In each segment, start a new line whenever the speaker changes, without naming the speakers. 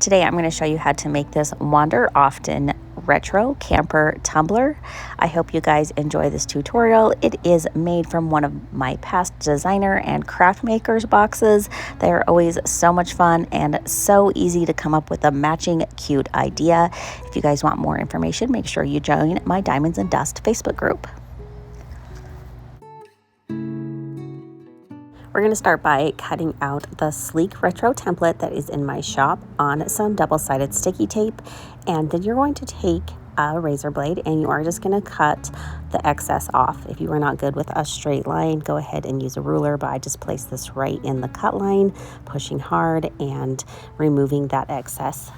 Today I'm going to show you how to make this wander often retro camper tumbler. I hope you guys enjoy this tutorial. It is made from one of my past designer and craft makers boxes. They are always so much fun and so easy to come up with a matching cute idea. If you guys want more information, make sure you join my Diamonds and Dust Facebook group. We're going to start by cutting out the sleek retro template that is in my shop on some double-sided sticky tape, and then you're going to take a razor blade and you are just going to cut the excess off. If you are not good with a straight line, go ahead and use a ruler, but I just place this right in the cut line, pushing hard and removing that excess.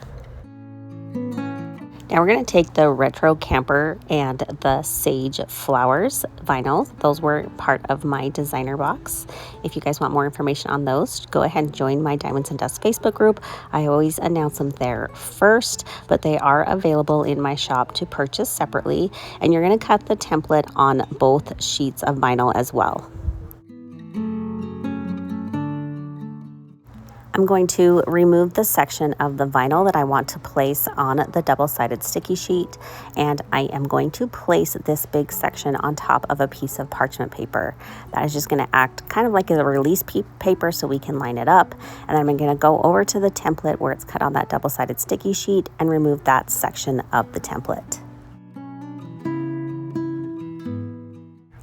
Now we're going to take the retro camper and the sage flowers vinyl. Those were part of my designer box. If you guys want more information on those, go ahead and join my Diamonds and Dust Facebook group. I always announce them there first, but they are available in my shop to purchase separately. And you're going to cut the template on both sheets of vinyl as well. I'm going to remove the section of the vinyl that I want to place on the double-sided sticky sheet, and I am going to place this big section on top of a piece of parchment paper. That is just going to act kind of like a release paper so we can line it up, and then I'm going to go over to the template where it's cut on that double-sided sticky sheet and remove that section of the template.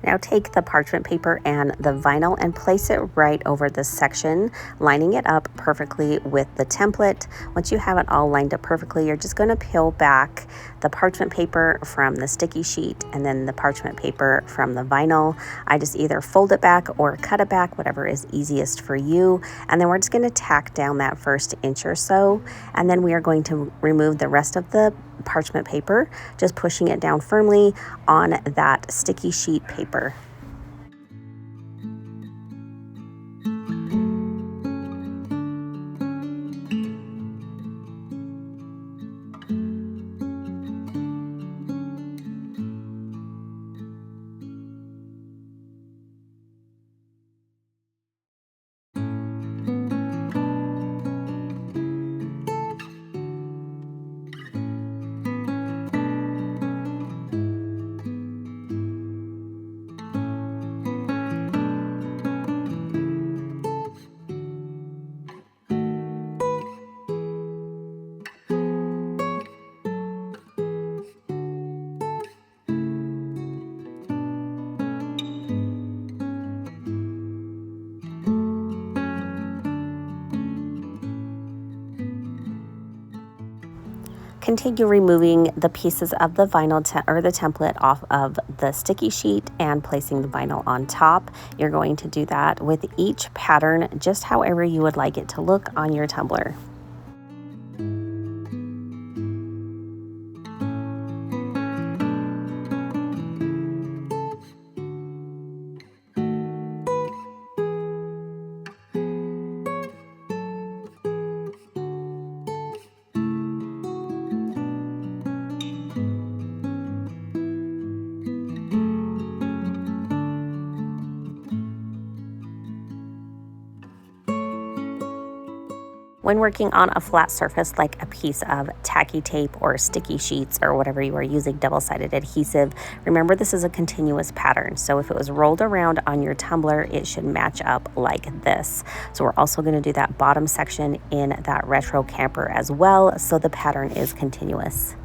Now take the parchment paper and the vinyl and place it right over this section, lining it up perfectly with the template. Once you have it all lined up perfectly, you're just going to peel back the parchment paper from the sticky sheet and then the parchment paper from the vinyl. I just either fold it back or cut it back, whatever is easiest for you. And then we're just going to tack down that first inch or so. And then we are going to remove the rest of the parchment paper, just pushing it down firmly on that sticky sheet paper. Continue removing the pieces of the vinyl or the template off of the sticky sheet and placing the vinyl on top. You're going to do that with each pattern, just however you would like it to look on your tumbler. When working on a flat surface like a piece of tacky tape or sticky sheets or whatever you are using double-sided adhesive, remember this is a continuous pattern. So if it was rolled around on your tumbler, it should match up like this. So we're also going to do that bottom section in that retro camper as well, so the pattern is continuous.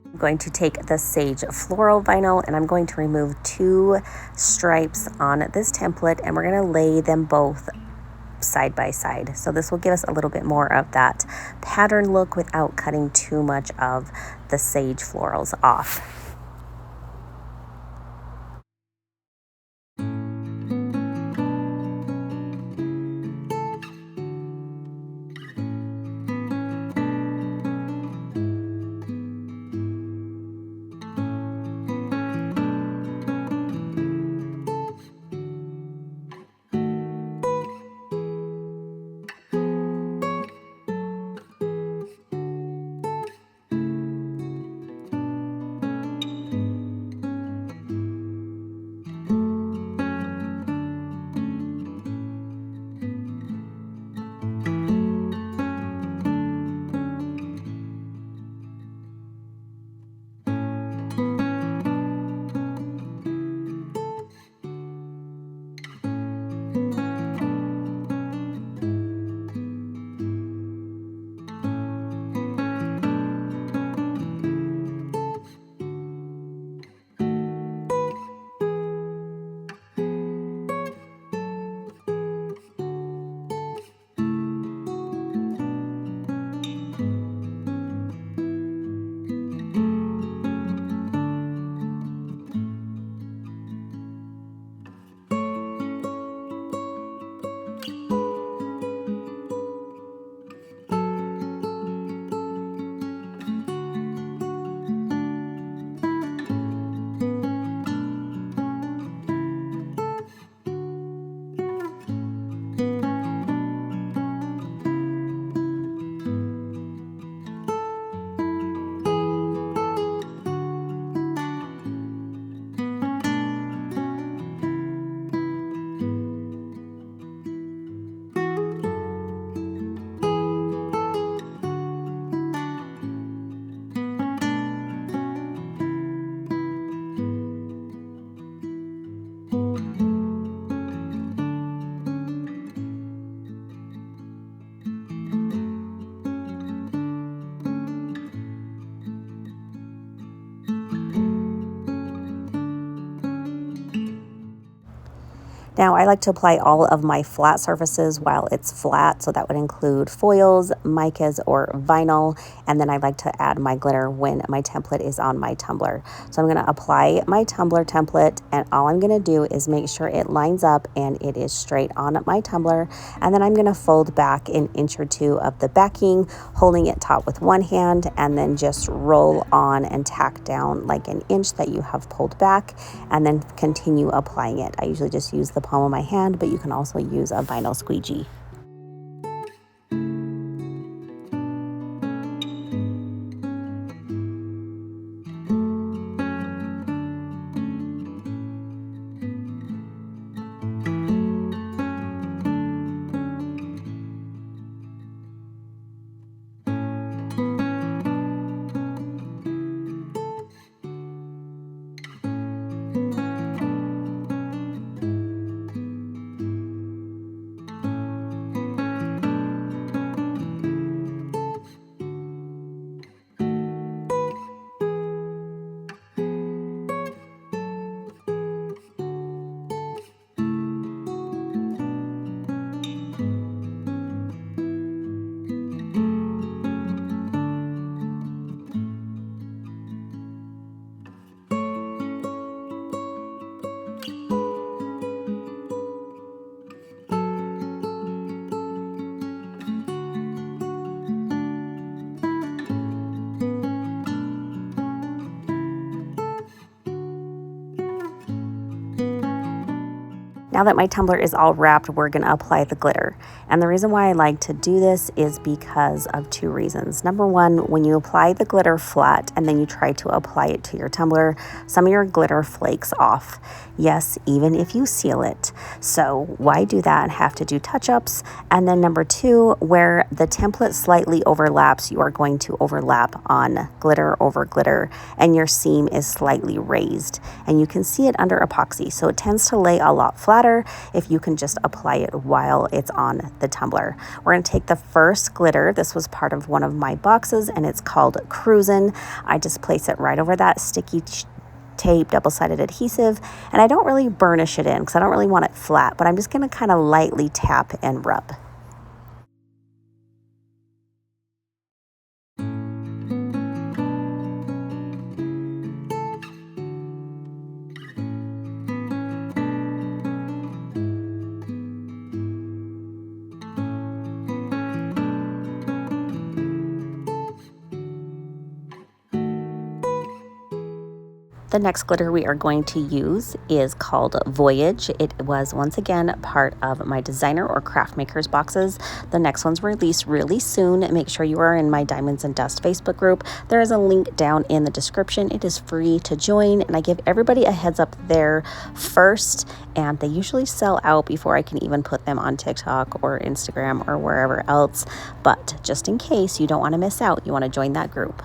I'm going to take the sage floral vinyl and I'm going to remove 2 stripes on this template, and we're going to lay them both side by side. So this will give us a little bit more of that pattern look without cutting too much of the sage florals off. Now, I like to apply all of my flat surfaces while it's flat, so that would include foils, micas, or vinyl, and then I like to add my glitter when my template is on my tumbler. So I'm going to apply my tumbler template, and all I'm going to do is make sure it lines up and it is straight on my tumbler, and then I'm going to fold back an inch or two of the backing, holding it taut with one hand, and then just roll on and tack down like an inch that you have pulled back, and then continue applying it. I usually just use the palm of my hand, but you can also use a vinyl squeegee. Now that my tumbler is all wrapped, we're going to apply the glitter. And the reason why I like to do this is because of two reasons. Number one, when you apply the glitter flat and then you try to apply it to your tumbler, some of your glitter flakes off. Yes, even if you seal it. So why do that and have to do touch-ups? And then number two, where the template slightly overlaps, you are going to overlap on glitter over glitter, and your seam is slightly raised. And you can see it under epoxy, so it tends to lay a lot flatter if you can just apply it while it's on the tumbler. We're going to take the first glitter. This was part of one of my boxes, and it's called Cruisin. I just place it right over that sticky tape, double-sided adhesive, and I don't really burnish it in because I don't really want it flat, but I'm just going to kind of lightly tap and rub. The next glitter we are going to use is called Voyage. It was once again part of my designer or craft makers boxes. The next one's released really soon. Make sure you are in my Diamonds and Dust Facebook group. There is a link down in the description. It is free to join, and I give everybody a heads up there first, and they usually sell out before I can even put them on TikTok or Instagram or wherever else. But just in case you don't want to miss out, you want to join that group.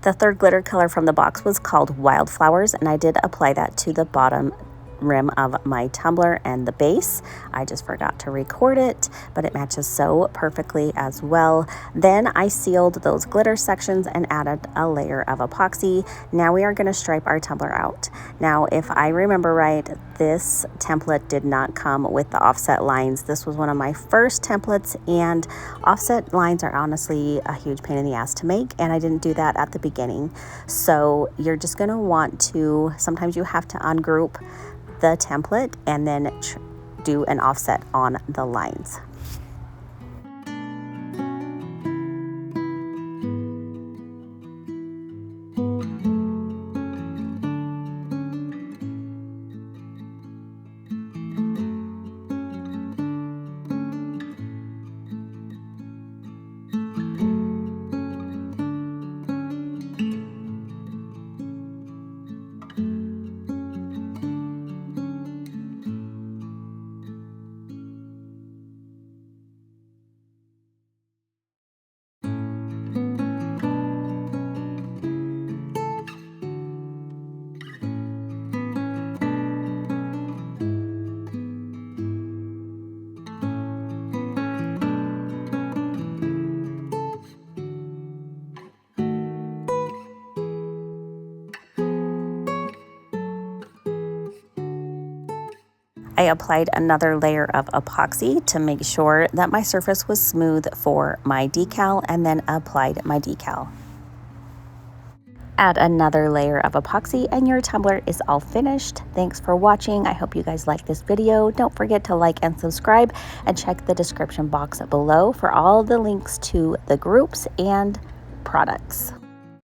The third glitter color from the box was called Wildflowers, and I did apply that to the bottom rim of my tumbler and the base. I just forgot to record it, but it matches so perfectly as well. Then I sealed those glitter sections and added a layer of epoxy. Now we are going to stripe our tumbler out. Now, if I remember right, this template did not come with the offset lines. This was one of my first templates, and offset lines are honestly a huge pain in the ass to make, and I didn't do that at the beginning. So you're just going to want to, sometimes you have to ungroup the template and then do an offset on the lines. I applied another layer of epoxy to make sure that my surface was smooth for my decal, and then applied my decal. Add another layer of epoxy and your tumbler is all finished. Thanks for watching. I hope you guys like this video. Don't forget to like and subscribe, and check the description box below for all the links to the groups and products.